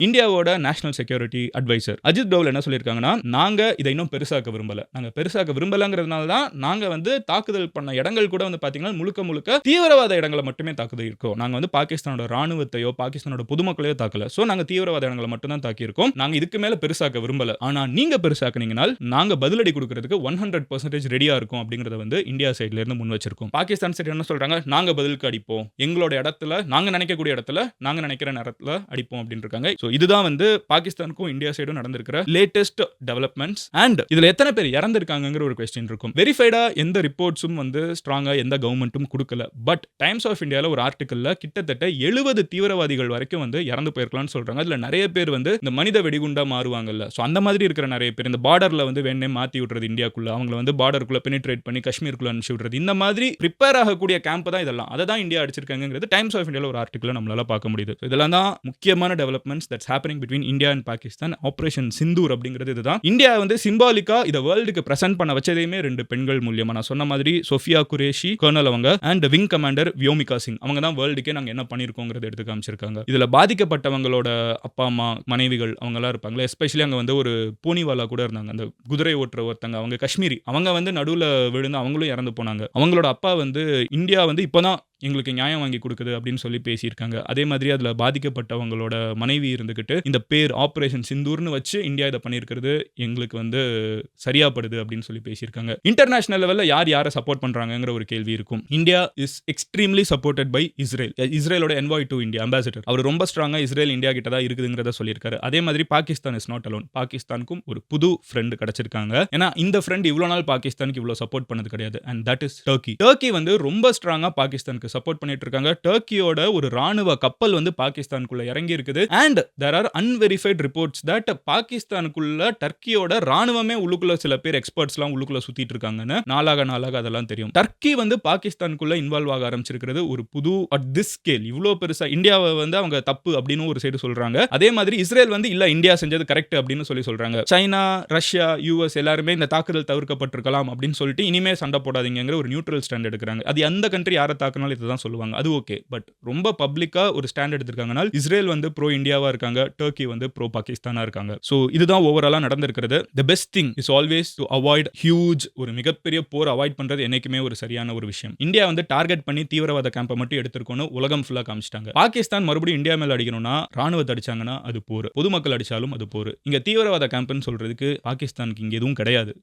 இந்தியாவோட national security advisor Ajit Doval என்ன சொல்லியிருக்காங்கன்னா, நாங்க இதை இன்னும் பெருசாக்க விரும்பல. நாங்க பெருசாக்க விரும்பலங்கிறதுனால தான் நாங்க வந்து தாக்குதல் பண்ண இடங்கள் கூட வந்து பார்த்தீங்கன்னா, முழுக்க முழுக்க தீவிரவாத இடங்கள மட்டுமே தாக்குதல் இருக்கோம். நாங்க வந்து பாகிஸ்தானோட ராணுவத்தையோ, பாகிஸ்தானோட பொதுமக்களையோ தாக்கல. சோ நாங்க தீவிரவாத இடங்கள மட்டும் தான் தாக்கியிருக்கோம். நாங்க இதுக்கு மேல பெருசாக்க விரும்பல. ஆனா நீங்க பெருசாக்குனீங்கனால் நாங்க பதிலடி குடுக்கிறதுக்கு 100% ரெடியா இருக்கோம் அப்படிங்கிறத வந்து இந்தியா சைடுல இருந்து முன் வச்சிருக்கோம். பாகிஸ்தான் சைடு என்ன சொல்றாங்க? நாங்க பதிலுக்கு அடிப்போம். எங்களோட இடத்துல நாங்க நினைக்கக்கூடிய இடத்துல நாங்க நினைக்கிற நேரத்துல அடிப்போம் அப்படின்னு இருக்காங்க. சோ இதுதான் வந்து பாகிஸ்தானுக்கும் இந்தியா சைடும் நடந்திருக்கிற லேட்டஸ்ட் டெவலப்மெண்ட்ஸ். அண்ட் இதுல எத்தனை பேர் இறந்திருக்காங்கங்கிற ஒரு கொஸ்டின் இருக்கும். வெரிஃபைடா எந்த ரிப்போர்ட்ஸும் வந்து ஸ்ட்ராங்கா எந்த கவர்மெண்ட்டும் கொடுக்கல. பட் டைம்ஸ் ஆஃப் இந்தியால ஒரு ஆர்டிகல்ல கிட்டத்தட்ட 70 தீவிரவாதிகள் வரைக்கும் வந்து இறந்து போயிருக்கலாம்னு சொல்றாங்க. அதுல நிறைய பேர் வந்து இந்த மனித வெடிகுண்டா மாறுவாங்கல்ல. சோ அந்த மாதிரி இருக்கிற நிறைய பேர் இந்த பார்டர்ல வந்து வேணே மாத்தி விடுறது இந்தியாக்குள்ள, அவங்கள வந்து பார்டருக்குள்ள பெனிட்ரேட் பண்ணி காஷ்மீருக்குள்ள அனுப்பிச்சு விடுறது. இந்த மாதிரி ப்ரிப்பேர் ஆகக்கூடிய கேம்ப் தான் இதெல்லாம். அதை தான் இந்தியா அடிச்சிருக்காங்கிறது டைம்ஸ் ஆஃப் இந்தியால ஒரு ஆர்டிகல்ல நம்மளால பார்க்க முடியுது. இதெல்லாம் தான் முக்கியமான developments that's happening between India and Pakistan. Operation Sindoor அப்படிங்கிறது இதுதான். இந்தியா வந்து சிம்பாலிக்கா இத வேர்ல்டுக்கு பிரசன்ட் பண்ண வச்சதையுமே 2 பெண்கள் மூலியமா. நான் சொன்ன மாதிரி சோஃபியா குரேஷி கர்னல் அவங்க and wing commander Vyomika Singh. அவங்க தான் வேர்ல்டுக்கே நாங்க என்ன பண்ணிருக்கோங்கிறத எடுத்து காமிச்சிருக்காங்க. இதுல பாதிக்கப்பட்டவங்களோட அப்பா அம்மா மனைவிகள் அவங்க எல்லாம் இருப்பாங்களே. எஸ்பெஷலி அங்க வந்து ஒரு பூனிவாலா கூட இருந்தாங்க. அந்த குதிரை ஓட்டுற ஒருத்தங்க, அவங்க காஷ்மீரி. அவங்க வந்து நடுவுல விழுந்து அவங்களும் இறந்து போனாங்க. அவங்களோட அப்பா வந்து இந்தியா வந்து இப்பதான் எங்களுக்கு நியாயம் வாங்கி கொடுக்குது அப்படின்னு சொல்லி பேசியிருக்காங்க. அதே மாதிரி அதுல பாதிக்கப்பட்டவங்களோட மனைவி இருந்துகிட்டு இந்த பேர் ஆபரேஷன் சிந்தூர்னு வச்சு இந்தியா இதை பண்ணியிருக்கிறது எங்களுக்கு வந்து சரியாப்படுது அப்படின்னு சொல்லி பேசியிருக்காங்க. இன்டர்நேஷனல் லெவல்ல யார் யாரை சப்போர்ட் பண்றாங்கங்கிற ஒரு கேள்வி இருக்கும். India is extremely supported by Israel. இஸ்ரேலோட என்வாய் டு இந்தியா அம்பாசிடர் அவர் ரொம்ப ஸ்ட்ராங்கா இஸ்ரேல் இந்தியா கிட்ட தான் இருக்குதுங்கிறத சொல்லியிருக்காரு. அதே மாதிரி பாகிஸ்தான் இஸ் நாட் அலோன். பாகிஸ்தானுக்கும் ஒரு புது ஃப்ரெண்ட் கிடைச்சிருக்காங்க. ஏன்னா இந்த ஃப்ரெண்ட் இவ்வளவு நாள் பாகிஸ்தானுக்கு இவ்வளவு சப்போர்ட் பண்ணது கிடையாது. And that is Turkey. Turkey வந்து ரொம்ப ஸ்ட்ராங்கா பாகிஸ்தானுக்கு சப்போர்ட் பண்ணிட்டு இருக்காங்க. டர்க்கியோட ஒரு ராணுவ கப்பல் வந்து பாகிஸ்தானுக்குள்ள இறங்கி இருக்குது. And there are unverified reports that பாகிஸ்தானுக்குள்ள டர்க்கியோட ராணுவமே உள்ளுக்குள்ள சில பேர் எக்ஸ்பர்ட்ஸ்லாம் உள்ளுக்குள்ள சுத்திட்டு இருக்காங்கன்னு நாளாக அதெல்லாம் தெரியும். டர்க்கி வந்து பாகிஸ்தானுக்குள்ள இன்வால்வ் ஆக ஆரம்பிச்சிருக்கிறது ஒரு புது அட் திஸ் ஸ்கேல். இவ்வளோ பெருசா இந்தியாவை வந்து அவங்க தப்பு அப்படின்னு ஒரு சைடு சொல்றாங்க. அதே மாதிரி இஸ்ரேல் வந்து இல்ல இந்தியா செஞ்சது கரெக்ட் அப்படின்னு சொல்றாங்க. சைனா, ரஷ்யா, யுஎஸ் எல்லாருமே இந்த தாக்குதல் தவிர்க்கப்பட்டிருக்கலாம் அப்படின்னு சொல்லிட்டு இனிமே சண்டை போடாதீங்கிற ஒரு நியூட்ரல் ஸ்டாண்ட் எடுக்கிறாங்க. அது எந்த கண்ட்ரி யாரை தாக்குனாலும் இதுதான் சொல்லுவாங்க. அது ஓகே. பட் ரொம்ப பப்ளிக்கா ஒரு ஸ்டாண்ட் எடுத்திருக்காங்கன்னா இஸ்ரேல் வந்து ப்ரோ இந்தியாவா இருக்காங்க, டர்க்கி வந்து ப்ரோ பாகிஸ்தானா இருக்காங்க. சோ இதுதான் ஓவராலா நடந்திருக்கிறது. The best thing is always to avoid huge ஒரு மிகப்பெரிய போர் அவாய்ட் பண்றது என்னைக்குமே ஒரு சரியான ஒரு விஷயம். இந்தியா வந்து டார்கெட் பண்ணி தீவிரவாத கேம்பை மட்டும் எடுத்திருக்கோன்னு உலகம் ஃபுல்லா காமிச்சிட்டாங்க. பாகிஸ்தான் மறுபடியும் இந்தியா மேல அடிக்கணும்னா ராணுவத்தை அடிச்சாங்கன்னா அது போர், பொதுமக்கள் அடிச்சாலும் அது போர். இங்க தீவிரவாத கேம்ப்னு சொல்றதுக்கு பாகிஸ்தானுக்கு இங்க எதுவும் கிடையாது.